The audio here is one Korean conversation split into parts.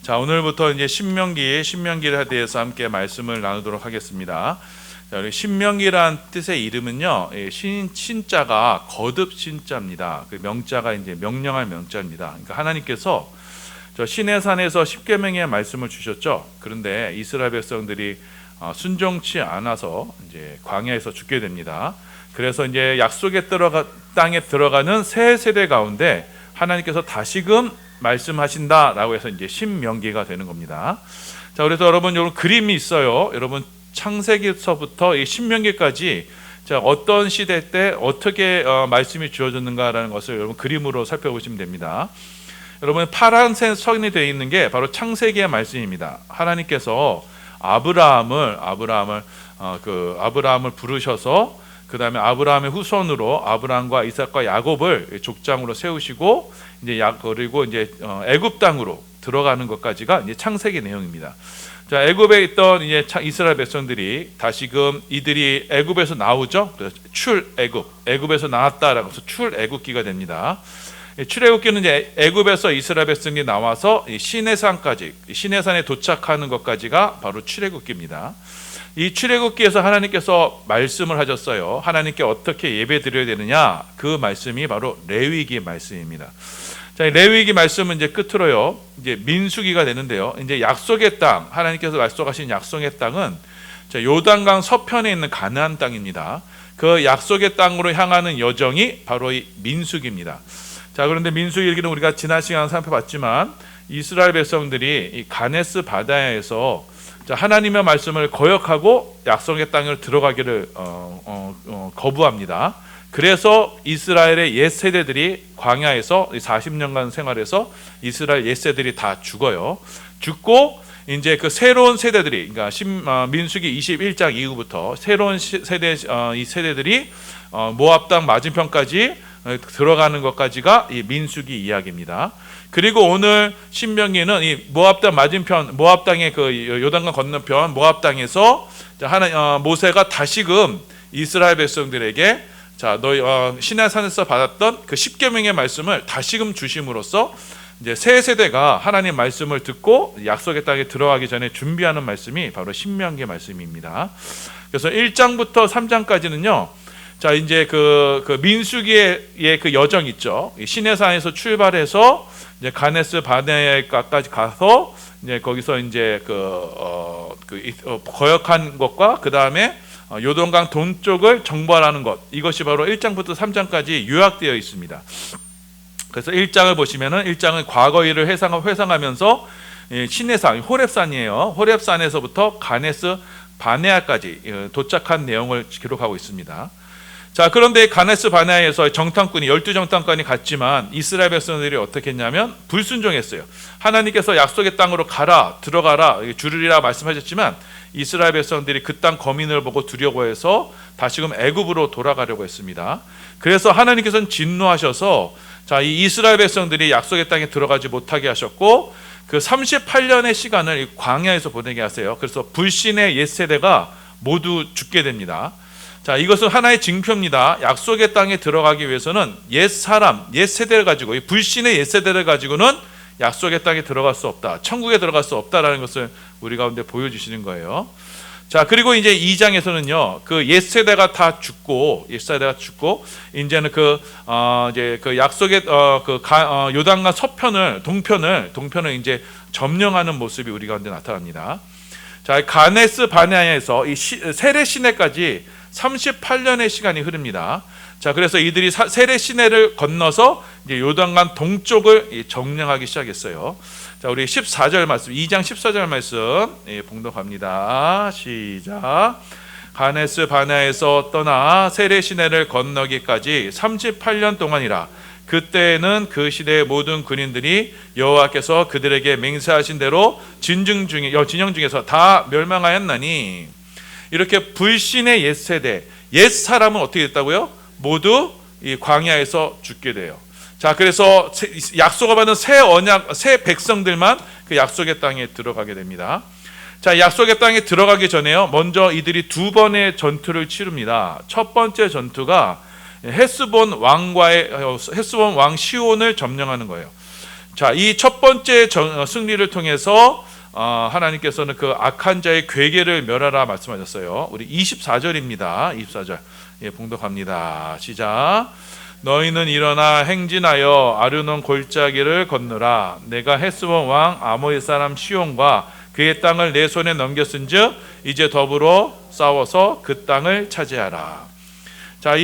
자, 오늘부터 이제 신명기에 대해서 함께 말씀을 나누도록 하겠습니다. 자, 우리 신명기란 뜻의 이름은요, 신자가 거듭 신자입니다. 그 명자가 이제 명령할 명자입니다. 그러니까 하나님께서 저 시내산에서 십계명의 말씀을 주셨죠. 그런데 이스라엘 백성들이 순종치 않아서 이제 광야에서 죽게 됩니다. 그래서 이제 약속의 땅에 들어가는 새 세대 가운데 하나님께서 다시금 말씀하신다라고 해서 이제 신명기가 되는 겁니다. 자, 그래서 여러분, 요 그림이 있어요. 여러분, 창세기서부터 이 신명기까지 자, 어떤 시대 때 어떻게 말씀이 주어졌는가라는 것을 여러분 그림으로 살펴보시면 됩니다. 여러분, 파란색 선이 되어 있는 게 바로 창세기의 말씀입니다. 하나님께서 아브라함을 부르셔서 그 다음에 아브라함의 후손으로 아브라함과 이삭과 야곱을 족장으로 세우시고 그리고 이제 애굽 땅으로 들어가는 것까지가 이제 창세기 내용입니다. 자, 애굽에 있던 이제 이스라엘 백성들이 다시금 이들이 애굽에서 나오죠. 그래서 애굽에서 나왔다라고 해서 출애굽기가 됩니다. 출애굽기는 이제 애굽에서 이스라엘 백성이 나와서 시내산에 도착하는 것까지가 바로 출애굽기입니다. 이 출애굽기에서 하나님께서 말씀을 하셨어요. 하나님께 어떻게 예배드려야 되느냐, 그 말씀이 바로 레위기 말씀입니다. 자, 레위기 말씀은 이제 끝으로요, 이제 민수기가 되는데요. 이제 약속의 땅, 하나님께서 약속하신 약속의 땅은 요단강 서편에 있는 가나안 땅입니다. 그 약속의 땅으로 향하는 여정이 바로 이 민수기입니다. 자, 그런데 민수기는 우리가 지난 시간에 살펴봤지만 이스라엘 백성들이 이 가네스 바다에서 하나님의 말씀을 거역하고 약속의 땅을 들어가기를 거부합니다. 그래서 이스라엘의 옛 세대들이 광야에서 40년간 생활해서 이스라엘 옛 세대들이 다 죽어요. 죽고 이제 그 새로운 세대들이, 그러니까 민수기 21장 이후부터 새로운 이 세대들이 모압 땅 맞은편까지 들어가는 것까지가 이 민수기 이야기입니다. 그리고 오늘 신명기는 이 모압 땅 맞은편, 모압 땅의 그 요단강 건너편 모압 땅에서 모세가 다시금 이스라엘 백성들에게 너희 시내산에서 받았던 그 십계명의 말씀을 다시금 주심으로써 이제 새 세대가 하나님 말씀을 듣고 약속의 땅에 들어가기 전에 준비하는 말씀이 바로 신명기 말씀입니다. 그래서 1장부터 3장까지는요. 자, 이제 그 민수기의 그 여정 있죠. 시내산에서 출발해서 이제 가네스 바네아까지 가서 이제 거기서 이제 거역한 것과 그 다음에 요단강 동쪽을 정벌하는 것, 이것이 바로 1장부터 3장까지 요약되어 있습니다. 그래서 1장을 보시면은 1장은 과거 일을 회상하면서 시내산, 호렙산이에요. 호렙산에서부터 가네스 바네아까지 도착한 내용을 기록하고 있습니다. 자, 그런데 가네스 바네아에서 정탐꾼이 12정탐꾼이 갔지만 이스라엘 백성들이 어떻게 했냐면 불순종했어요. 하나님께서 약속의 땅으로 들어가라 주르리라 말씀하셨지만 이스라엘 백성들이 그 땅 거민을 보고 두려워해서 다시금 애굽으로 돌아가려고 했습니다. 그래서 하나님께서는 진노하셔서 이 이스라엘 백성들이 약속의 땅에 들어가지 못하게 하셨고 그 38년의 시간을 광야에서 보내게 하세요. 그래서 불신의 옛 세대가 모두 죽게 됩니다. 자, 이것은 하나의 징표입니다. 약속의 땅에 들어가기 위해서는 옛 세대를 가지고, 불신의 옛 세대를 가지고는 약속의 땅에 들어갈 수 없다, 천국에 들어갈 수 없다라는 것을 우리 가운데 보여주시는 거예요. 자, 그리고 이제 2장에서는요, 그 옛 세대가 다 죽고, 이제는 이제 그 약속의 요단강 동편을 이제 점령하는 모습이 우리 가운데 나타납니다. 자, 가네스 바네아에서 이 세례 시내까지 38년의 시간이 흐릅니다. 자, 그래서 이들이 세례 시내를 건너서 이제 요단강 동쪽을 점령하기 시작했어요. 자, 우리 14절 말씀, 2장 14절 말씀 봉독합니다. 시작. 가네스 바네아에서 떠나 세례 시내를 건너기까지 38년 동안이라. 그때는 그 시대의 모든 군인들이 여호와께서 그들에게 맹세하신 대로 진영 중에서 다 멸망하였나니. 이렇게 불신의 옛 세대, 옛 사람은 어떻게 됐다고요? 모두 이 광야에서 죽게 돼요. 자, 그래서 약속을 받은 새 백성들만 그 약속의 땅에 들어가게 됩니다. 자, 약속의 땅에 들어가기 전에요, 먼저 이들이 두 번의 전투를 치릅니다. 첫 번째 전투가 헤스본 왕 시온을 점령하는 거예요. 자, 이 첫 번째 승리를 통해서 하나님께서는 그 악한 자의 괴계를 멸하라 말씀하셨어요. 우리 24절입니다. 24절. 예, 봉독합니다. 시작. 너희는 일어나 행진하여 아르논 골짜기를 건너라. 내가 헤스본 왕 아모리 사람 시온과 그의 땅을 내 손에 넘겼은즉 이제 더불어 싸워서 그 땅을 차지하라. 자,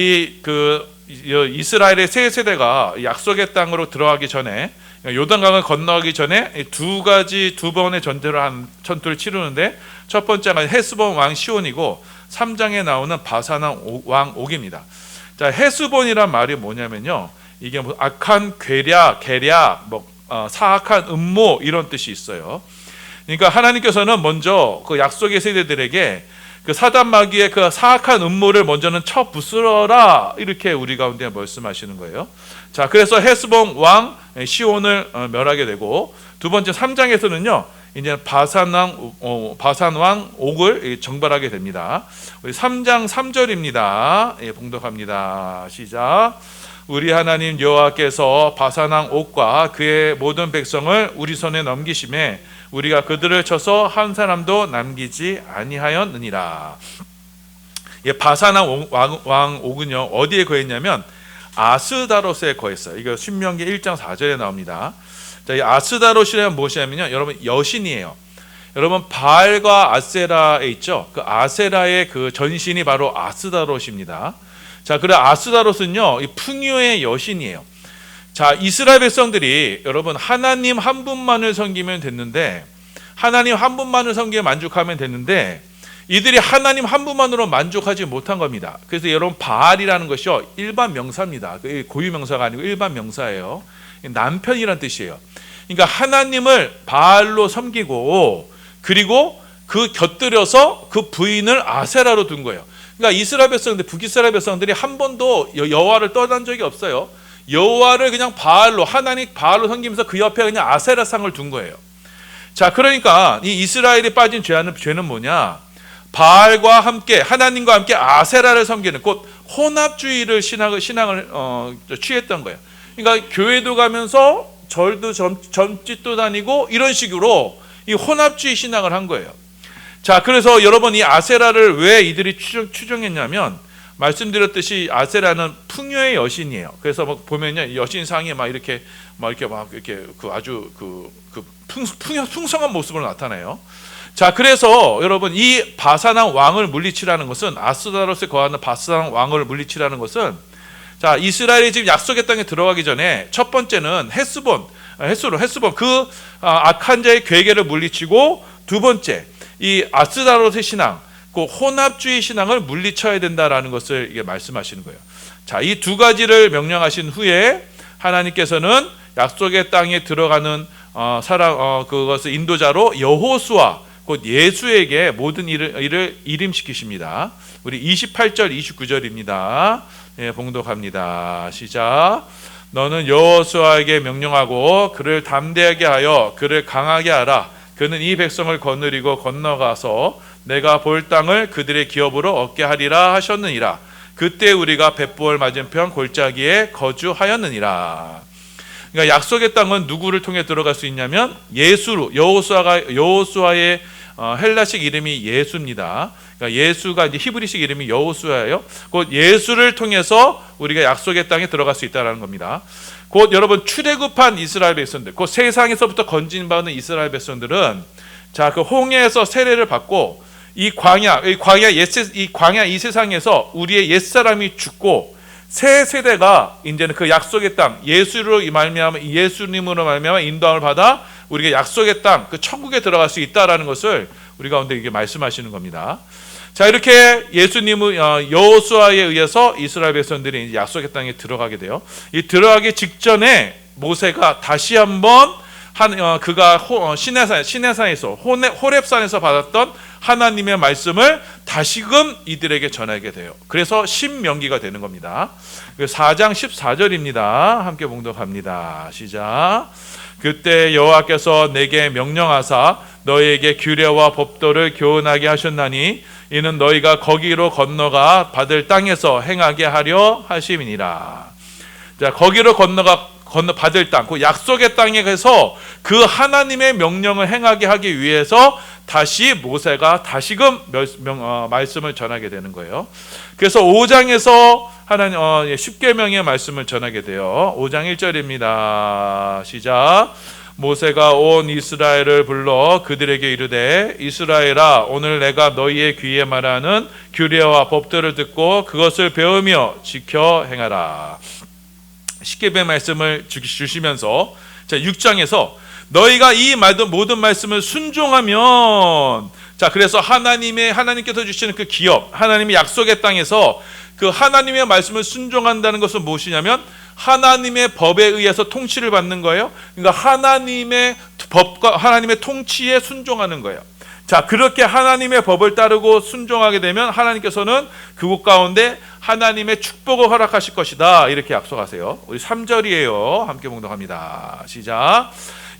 이스라엘의 세 세대가 약속의 땅으로 들어가기 전에, 요단강을 건너가기 전에 두 번의 전투를 치르는데, 첫 번째가 헤스본 왕 시온이고 3장에 나오는 바산 왕 옥입니다. 자, 헤스본이란 말이 뭐냐면요, 이게 뭐 악한 계략, 사악한 음모 이런 뜻이 있어요. 그러니까 하나님께서는 먼저 그 약속의 세대들에게 그 사단 마귀의 그 사악한 음모를 먼저는 쳐 부수어라, 이렇게 우리 가운데 말씀하시는 거예요. 자, 그래서 헤스본 왕 시온을 멸하게 되고, 두 번째 3장에서는요 이제 바산 왕 옥을 정벌하게 됩니다. 우리 3장 3절입니다. 예, 봉독합니다. 시작. 우리 하나님 여호와께서 바산 왕 옥과 그의 모든 백성을 우리 손에 넘기심에 우리가 그들을 쳐서 한 사람도 남기지 아니하였느니라. 예, 바산 왕 옥은요 어디에 거했냐면 아스다롯에 거했어요. 이거 신명기 1장 4절에 나옵니다. 자, 이 아스다롯이란 무엇이냐면요, 여러분 여신이에요. 여러분 바알과 아세라에 있죠. 그 아세라의 그 전신이 바로 아스다롯입니다. 자, 그래 아스다롯은요 이 풍요의 여신이에요. 자, 이스라엘 백성들이 여러분 하나님 한 분만을 섬기면 됐는데, 하나님 한 분만을 섬기며 만족하면 됐는데, 이들이 하나님 한 분만으로 만족하지 못한 겁니다. 그래서 여러분 바알이라는 것이요 일반 명사입니다. 고유 명사가 아니고 일반 명사예요. 남편이란 뜻이에요. 그러니까 하나님을 바알로 섬기고, 그리고 그 곁들여서 그 부인을 아세라로 둔 거예요. 그러니까 이스라엘 백성들, 북이스라엘 백성들이 한 번도 여호와를 떠난 적이 없어요. 여호와를 그냥 하나님 바알로 섬기면서 그 옆에 그냥 아세라상을 둔 거예요. 자, 그러니까 이 이스라엘이 빠진 죄는 뭐냐? 바알과 함께, 하나님과 함께 아세라를 섬기는, 곧 혼합주의를 신앙을 취했던 거예요. 그러니까 교회도 가면서 절도 점집도 다니고 이런 식으로 이 혼합주의 신앙을 한 거예요. 자, 그래서 여러분 이 아세라를 왜 이들이 추종했냐면, 말씀드렸듯이 아세라는 풍요의 여신이에요. 그래서 보면요 여신상에 이렇게 아주 풍성한 모습으로 나타나요. 자, 그래서 여러분 이 바산 왕을 물리치라는 것은, 아스다롯에 거하는 바산 왕을 물리치라는 것은, 자, 이스라엘이 지금 약속의 땅에 들어가기 전에 첫 번째는 헤스본 그 악한 자의 괴계를 물리치고, 두 번째 이 아스다롯의 신앙, 그 혼합주의 신앙을 물리쳐야 된다라는 것을 이게 말씀하시는 거예요. 자, 이 두 가지를 명령하신 후에 하나님께서는 약속의 땅에 들어가는 그것을 인도자로 여호수아, 곧 예수에게 모든 일을 일임시키십니다. 우리 28절 29절입니다. 예, 봉독합니다. 시작. 너는 여호수아에게 명령하고 그를 담대하게 하여 그를 강하게 하라. 그는 이 백성을 거느리고 건너가서 내가 볼 땅을 그들의 기업으로 얻게 하리라 하셨느니라. 그때 우리가 벳부엘 맞은편 골짜기에 거주하였느니라. 그러니까 약속의 땅은 누구를 통해 들어갈 수 있냐면 예수로, 여호수아의 헬라식 이름이 예수입니다. 그러니까 예수가 이제 히브리식 이름이 여호수아예요. 곧 예수를 통해서 우리가 약속의 땅에 들어갈 수 있다는 겁니다. 곧 여러분 출애굽한 이스라엘 백성들, 곧 세상에서부터 건진받은 이스라엘 백성들은, 자, 그 홍해에서 세례를 받고 이 광야 이 세상에서 우리의 옛사람이 죽고 새 세대가 이제는 그 약속의 땅 예수님으로 말미암아 인도함을 받아 우리가 약속의 땅 그 천국에 들어갈 수 있다라는 것을 우리 가운데 이게 말씀하시는 겁니다. 자, 이렇게 예수님은 여호수아에 의해서 이스라엘 백성들이 이제 약속의 땅에 들어가게 돼요. 이 들어가기 직전에 모세가 다시 한번 그가 시내산에서 호렙산에서 받았던 하나님의 말씀을 다시금 이들에게 전하게 돼요. 그래서 신명기가 되는 겁니다. 4장 14절입니다. 함께 봉독합니다. 시작. 그때 여호와께서 내게 명령하사 너희에게 규례와 법도를 교훈하게 하셨나니 이는 너희가 거기로 건너가 받을 땅에서 행하게 하려 하심이니라. 자, 거기로 받을 땅, 그 약속의 땅에 가서 그 하나님의 명령을 행하게 하기 위해서 다시 모세가 다시금 말씀을 전하게 되는 거예요. 그래서 5장에서 하나님 10계명의 말씀을 전하게 돼요. 5장 1절입니다. 시작. 모세가 온 이스라엘을 불러 그들에게 이르되 이스라엘아 오늘 내가 너희의 귀에 말하는 규례와 법들을 듣고 그것을 배우며 지켜 행하라. 10계명의 말씀을 주시면서 6장에서 너희가 이 모든 말씀을 순종하면, 자 그래서 하나님께서 주시는 그 기업, 하나님의 약속의 땅에서 그 하나님의 말씀을 순종한다는 것은 무엇이냐면 하나님의 법에 의해서 통치를 받는 거예요. 그러니까 하나님의 법과 하나님의 통치에 순종하는 거예요. 자 그렇게 하나님의 법을 따르고 순종하게 되면 하나님께서는 그곳 가운데 하나님의 축복을 허락하실 것이다, 이렇게 약속하세요. 우리 3절이에요. 함께 봉독합니다. 시작.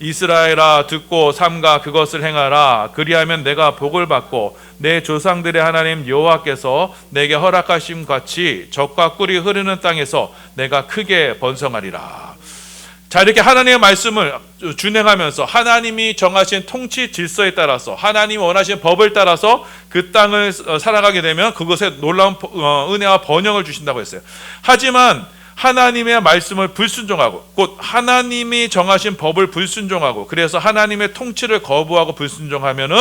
이스라엘아 듣고 삼가 그것을 행하라. 그리하면 내가 복을 받고 내 조상들의 하나님 여호와께서 내게 허락하심 같이 젖과 꿀이 흐르는 땅에서 내가 크게 번성하리라. 자 이렇게 하나님의 말씀을 준행하면서 하나님이 정하신 통치 질서에 따라서 하나님이 원하신 법을 따라서 그 땅을 살아가게 되면 그것에 놀라운 은혜와 번영을 주신다고 했어요. 하지만 하나님의 말씀을 불순종하고 곧 하나님이 정하신 법을 불순종하고 그래서 하나님의 통치를 거부하고 불순종하면은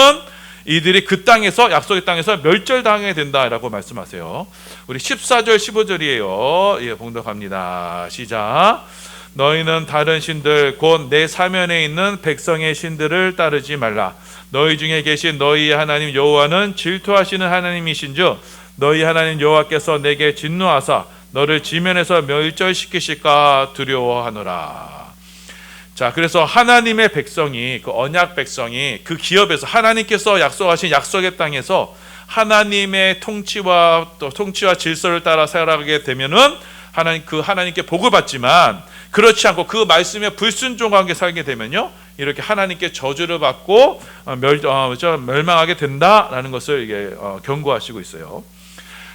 이들이 그 땅에서 약속의 땅에서 멸절당하게 된다라고 말씀하세요. 우리 14절 15절이에요. 예, 봉독합니다. 시작. 너희는 다른 신들 곧 내 사면에 있는 백성의 신들을 따르지 말라. 너희 중에 계신 너희의 하나님 여호와는 질투하시는 하나님이신즉 너희 하나님 여호와께서 내게 진노하사 너를 지면에서 멸절시키실까 두려워하노라. 자 그래서 하나님의 백성이, 그 언약 백성이 그 기업에서 하나님께서 약속하신 약속의 땅에서 하나님의 통치와 질서를 따라 살아가게 되면은 하나님께 복을 받지만 그렇지 않고 그 말씀에 불순종하게 살게 되면요 이렇게 하나님께 저주를 받고 멸망하게 된다라는 것을 이게 경고하시고 있어요.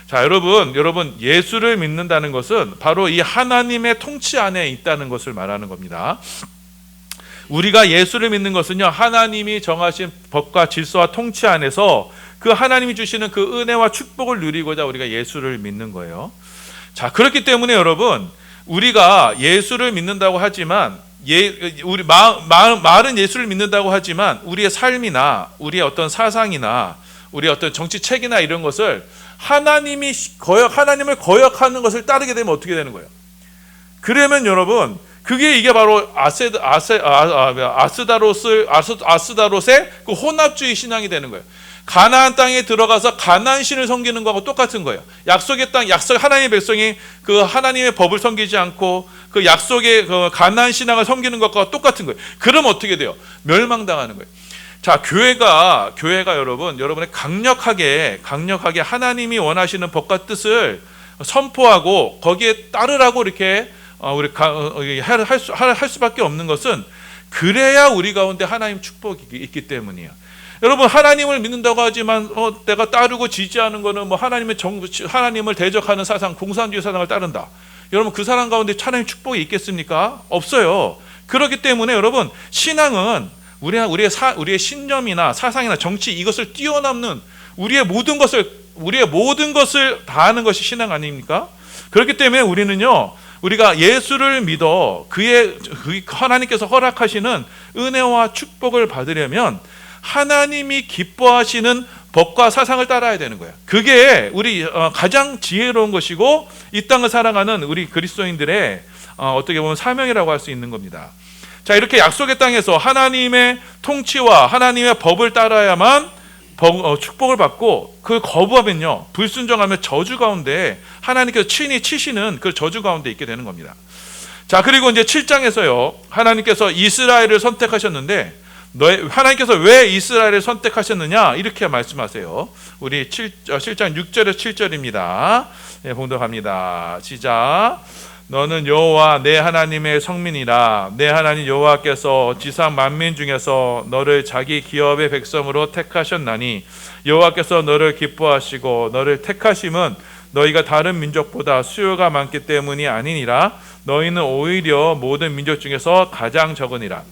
자 여러분 예수를 믿는다는 것은 바로 이 하나님의 통치 안에 있다는 것을 말하는 겁니다. 우리가 예수를 믿는 것은요 하나님이 정하신 법과 질서와 통치 안에서 그 하나님이 주시는 그 은혜와 축복을 누리고자 우리가 예수를 믿는 거예요. 자 그렇기 때문에 여러분 우리가 예수를 믿는다고 하지만 우리 말은 예수를 믿는다고 하지만 우리의 삶이나 우리의 어떤 사상이나 우리의 어떤 정치책이나 이런 것을 하나님을 거역하는 것을 따르게 되면 어떻게 되는 거예요? 그러면 여러분 이게 바로 아스다롯의 그 혼합주의 신앙이 되는 거예요. 가나안 땅에 들어가서 가나안 신을 섬기는 거하고 똑같은 거예요. 약속의 땅, 하나님의 백성이 그 하나님의 법을 섬기지 않고 그 약속의 그 가나안 신앙을 섬기는 것과 똑같은 거예요. 그럼 어떻게 돼요? 멸망당하는 거예요. 자, 교회가 여러분의 강력하게 하나님이 원하시는 법과 뜻을 선포하고 거기에 따르라고 이렇게 할 수밖에 없는 것은 그래야 우리 가운데 하나님 축복이 있기 때문이에요. 여러분 하나님을 믿는다고 하지만 내가 따르고 지지하는 거는 뭐 하나님을 대적하는 사상, 공산주의 사상을 따른다. 여러분 그 사람 가운데 하나님 축복이 있겠습니까? 없어요. 그렇기 때문에 여러분 신앙은 우리의 신념이나 사상이나 정치 이것을 뛰어넘는 우리의 모든 것을 다하는 것이 신앙 아닙니까? 그렇기 때문에 우리가 예수를 믿어 하나님께서 허락하시는 은혜와 축복을 받으려면 하나님이 기뻐하시는 법과 사상을 따라야 되는 거예요. 그게 우리 가장 지혜로운 것이고 이 땅을 살아가는 우리 그리스도인들의 어떻게 보면 사명이라고 할 수 있는 겁니다. 자, 이렇게 약속의 땅에서 하나님의 통치와 하나님의 법을 따라야만 축복을 받고 그걸 거부하면요 불순종하면 저주 가운데 하나님께서 친히 치시는 그 저주 가운데 있게 되는 겁니다. 자 그리고 이제 7장에서요 하나님께서 이스라엘을 선택하셨는데 하나님께서 왜 이스라엘을 선택하셨느냐 이렇게 말씀하세요. 우리 7장 6절에서 7절입니다. 네, 봉독합니다. 시작. 너는 여호와 내 하나님의 성민이라. 내 하나님 여호와께서 지상 만민 중에서 너를 자기 기업의 백성으로 택하셨나니 여호와께서 너를 기뻐하시고 너를 택하심은 너희가 다른 민족보다 수요가 많기 때문이 아니니라. 너희는 오히려 모든 민족 중에서 가장 적으니라.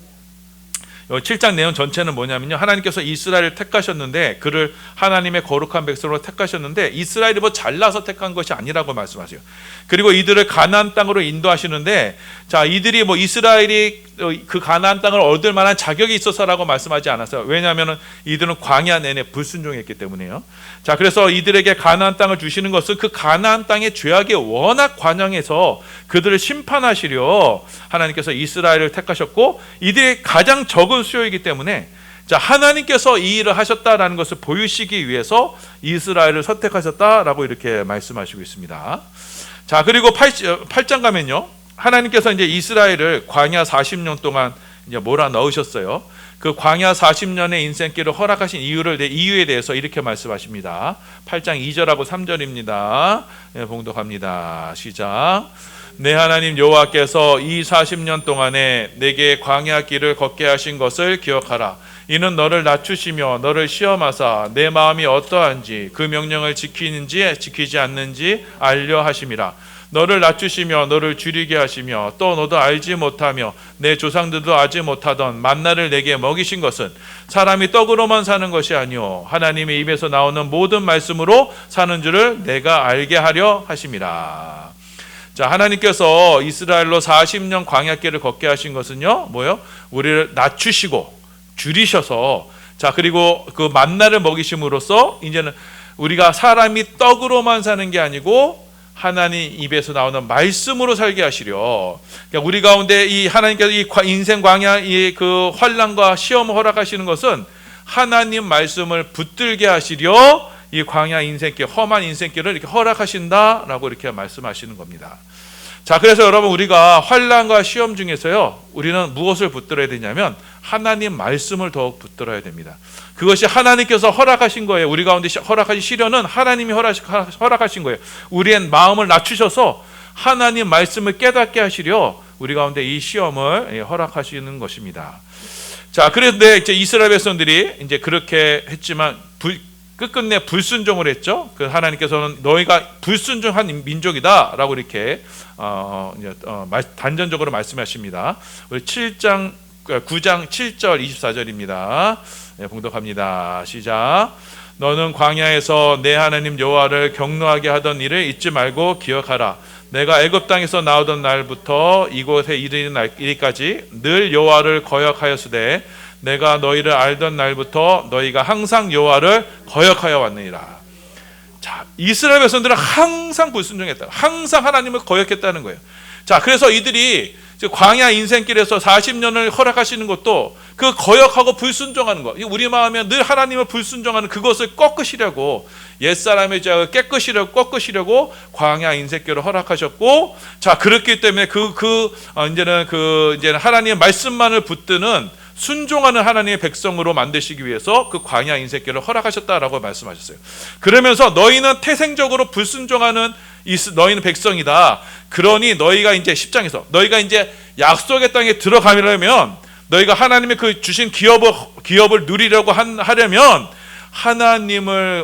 7장 내용 전체는 뭐냐면요, 하나님께서 이스라엘을 택하셨는데, 그를 하나님의 거룩한 백성으로 택하셨는데 이스라엘이 뭐 잘나서 택한 것이 아니라고 말씀하세요. 그리고 이들을 가나안 땅으로 인도하시는데, 자, 이들이 뭐 이스라엘이 그 가나안 땅을 얻을 만한 자격이 있어서라고 말씀하지 않았어요. 왜냐하면 이들은 광야 내내 불순종했기 때문에요. 자, 그래서 이들에게 가나안 땅을 주시는 것은 그 가나안 땅의 죄악이 워낙 관영해서 그들을 심판하시려 하나님께서 이스라엘을 택하셨고, 이들이 가장 적은 수요이기 때문에, 자, 하나님께서 이 일을 하셨다라는 것을 보이시기 위해서 이스라엘을 선택하셨다라고 이렇게 말씀하시고 있습니다. 자, 그리고 8장 가면요, 하나님께서 이제 이스라엘을 광야 40년 동안 이제 몰아 넣으셨어요. 그 광야 40년의 인생길을 허락하신 이유에 대해서 이렇게 말씀하십니다. 8장 2절하고 3절입니다. 네, 봉독합니다. 시작. 내 하나님 여호와께서 이 40년 동안에 내게 광야 길을 걷게 하신 것을 기억하라. 이는 너를 낮추시며 너를 시험하사 내 마음이 어떠한지 그 명령을 지키는지 지키지 않는지 알려 하심이라. 너를 낮추시며 너를 줄이게 하시며 또 너도 알지 못하며 내 조상들도 알지 못하던 만나를 내게 먹이신 것은 사람이 떡으로만 사는 것이 아니오 하나님의 입에서 나오는 모든 말씀으로 사는 줄을 내가 알게 하려 하심이라. 자, 하나님께서 이스라엘로 40년 광야길을 걷게 하신 것은요, 뭐요? 우리를 낮추시고 줄이셔서, 자, 그리고 그 만나를 먹이심으로써 이제는 우리가 사람이 떡으로만 사는 게 아니고 하나님 입에서 나오는 말씀으로 살게 하시려. 그러니까 우리 가운데 이 하나님께서 이 인생 광야 이 그 환난과 시험을 허락하시는 것은 하나님 말씀을 붙들게 하시려 이 광야 인생길, 험한 인생길을 이렇게 허락하신다라고 이렇게 말씀하시는 겁니다. 자, 그래서 여러분, 우리가 환난과 시험 중에서요, 우리는 무엇을 붙들어야 되냐면 하나님 말씀을 더욱 붙들어야 됩니다. 그것이 하나님께서 허락하신 거예요. 우리 가운데 허락하신 시련은 하나님이 허락하신 거예요. 우리의 마음을 낮추셔서 하나님 말씀을 깨닫게 하시려 우리 가운데 이 시험을 허락하시는 것입니다. 자, 그런데 이제 이스라엘 백성들이 이제 그렇게 했지만 끝끝내 불순종을 했죠. 그 하나님께서는 너희가 불순종한 민족이다라고 이렇게 단전적으로 말씀하십니다. 우리 9장 7절 24절입니다. 네, 봉독합니다. 시작. 너는 광야에서 내 하나님 여호와를 경노하게 하던 일을 잊지 말고 기억하라. 내가 애굽 땅에서 나오던 날부터 이곳에 이르는 날까지 늘 여호와를 거역하였으되 내가 너희를 알던 날부터 너희가 항상 여호와를 거역하여 왔느니라. 자, 이스라엘 백성들은 항상 불순종했다. 항상 하나님을 거역했다는 거예요. 자, 그래서 이들이 광야 인생길에서 40년을 허락하시는 것도 그 거역하고 불순종하는 것, 우리 마음에 늘 하나님을 불순종하는 그것을 꺾으시려고, 옛사람의 죄악을 꺾으시려고 광야 인생길을 허락하셨고, 자, 그렇기 때문에 이제는 하나님의 말씀만을 붙드는 순종하는 하나님의 백성으로 만드시기 위해서 그 광야 인생길을 허락하셨다라고 말씀하셨어요. 그러면서 너희는 태생적으로 불순종하는 너희는 백성이다. 그러니 너희가 이제 10장에서 너희가 이제 약속의 땅에 들어가려면, 너희가 하나님의 그 주신 기업을 누리려고 하려면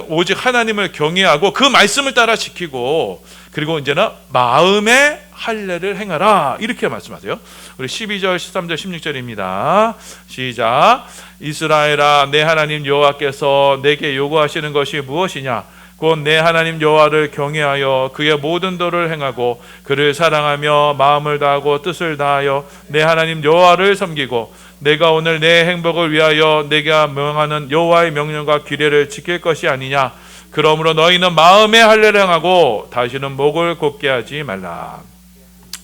오직 하나님을 경외하고 그 말씀을 따라 지키고, 그리고 이제는 마음의 할례를 행하라, 이렇게 말씀하세요. 우리 12절 13절 16절입니다 시작. 이스라엘아, 내 하나님 여호와께서 내게 요구하시는 것이 무엇이냐? 곧 내 하나님 여호와를 경외하여 그의 모든 도를 행하고 그를 사랑하며 마음을 다하고 뜻을 다하여 내 하나님 여호와를 섬기고, 내가 오늘 내 행복을 위하여 내가 명하는 여호와의 명령과 규례를 지킬 것이 아니냐? 그러므로 너희는 마음의 할례를 행하고 다시는 목을 곧게 하지 말라.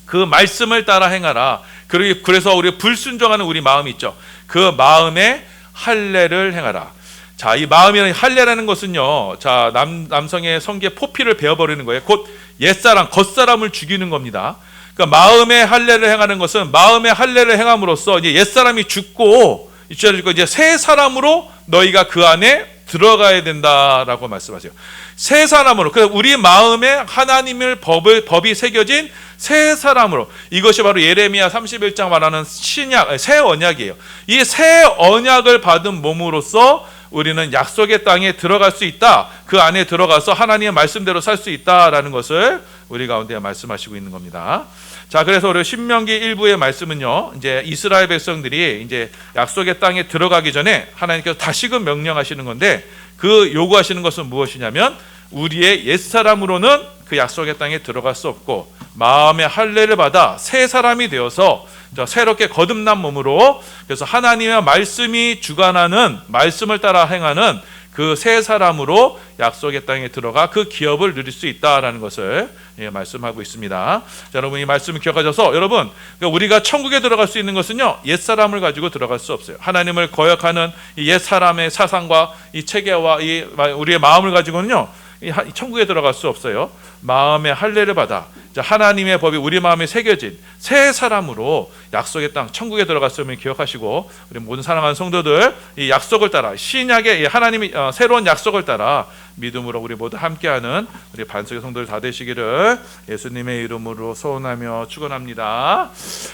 그 말씀을 따라 행하라. 그래서 우리 불순종하는 우리 마음이 있죠. 그 마음의 할례를 행하라. 자, 이 마음이라는 할례라는 것은요, 자, 남성의 성기에 포피를 베어버리는 거예요. 곧 옛사람, 겉사람을 죽이는 겁니다. 그러니까 마음의 할례를 행하는 것은 마음의 할례를 행함으로써 이제 옛사람이 죽고 이제 새 사람으로 너희가 그 안에 들어가야 된다라고 말씀하세요. 새 사람으로, 그래서 우리 마음에 하나님의 법이 새겨진 새 사람으로, 이것이 바로 예레미야 31장 말하는 새 언약이에요. 이 새 언약을 받은 몸으로써 우리는 약속의 땅에 들어갈 수 있다. 그 안에 들어가서 하나님의 말씀대로 살 수 있다라는 것을 우리 가운데 말씀하시고 있는 겁니다. 자, 그래서 우리 신명기 1부의 말씀은요, 이제 이스라엘 백성들이 이제 약속의 땅에 들어가기 전에 하나님께서 다시금 명령하시는 건데, 그 요구하시는 것은 무엇이냐면 우리의 옛사람으로는 그 약속의 땅에 들어갈 수 없고 마음의 할례를 받아 새 사람이 되어서 새롭게 거듭난 몸으로, 그래서 하나님의 말씀이 주관하는, 말씀을 따라 행하는 그 새 사람으로 약속의 땅에 들어가 그 기업을 누릴 수 있다라는 것을 말씀하고 있습니다. 자, 여러분 이 말씀을 기억하셔서, 여러분 우리가 천국에 들어갈 수 있는 것은요, 옛 사람을 가지고 들어갈 수 없어요. 하나님을 거역하는 이 옛 사람의 사상과 이 체계와 이 우리의 마음을 가지고는요, 이 천국에 들어갈 수 없어요. 마음의 할례를 받아 하나님의 법이 우리 마음에 새겨진 새 사람으로 약속의 땅 천국에 들어갔음을 기억하시고, 우리 모든 사랑하는 성도들 이 약속을 따라, 신약의 하나님이 새로운 약속을 따라 믿음으로 우리 모두 함께하는 우리 반석의 성도들 다 되시기를 예수님의 이름으로 소원하며 축원합니다.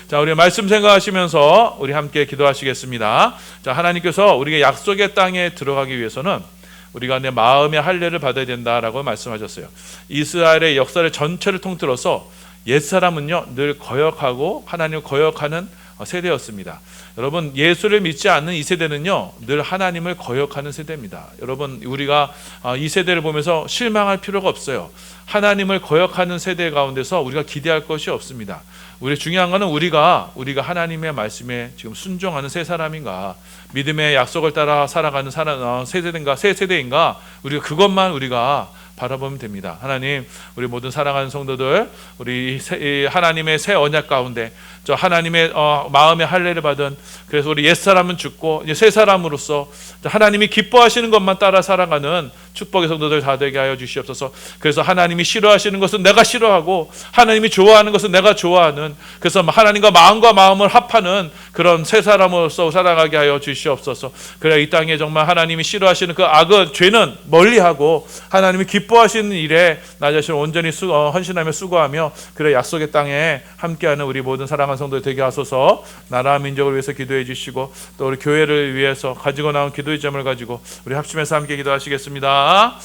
자, 우리 말씀 생각하시면서 우리 함께 기도하시겠습니다. 자, 하나님께서 우리가 약속의 땅에 들어가기 위해서는 우리가 내 마음의 할례를 받아야 된다라고 말씀하셨어요. 이스라엘의 역사를 전체를 통틀어서 옛사람은요, 늘 거역하고 하나님을 거역하는 세대였습니다. 여러분, 예수를 믿지 않는 이 세대는요, 늘 하나님을 거역하는 세대입니다. 여러분, 우리가 이 세대를 보면서 실망할 필요가 없어요. 하나님을 거역하는 세대 가운데서 우리가 기대할 것이 없습니다. 우리 중요한 것은 우리가 하나님의 말씀에 지금 순종하는 새 사람인가, 믿음의 약속을 따라 살아가는 새 세대인가, 우리가 그것만 우리가 바라보면 됩니다. 하나님, 우리 모든 사랑하는 성도들, 우리 하나님의 새 언약 가운데 저 하나님의 마음의 할례를 받은, 그래서 우리 옛사람은 죽고 이제 새 사람으로서 하나님이 기뻐하시는 것만 따라 살아가는 축복의 성도들 다 되게 하여 주시옵소서. 그래서 하나님이 싫어하시는 것은 내가 싫어하고 하나님이 좋아하는 것은 내가 좋아하는, 그래서 하나님과 마음과 마음을 합하는 그런 새 사람으로서 살아가게 하여 주시옵소서. 그래 이 땅에 정말 하나님이 싫어하시는 그 악은, 죄는 멀리하고 하나님이 기뻐하시는 일에 나 자신을 온전히 헌신하며 수고하며, 그래 약속의 땅에 함께하는 우리 모든 사랑하는 성도들 되게 하소서. 나라 민족을 위해서 기도해 주시고, 또 우리 교회를 위해서 가지고 나온 기도의 점을 가지고 우리 합심해서 함께 기도하시겠습니다.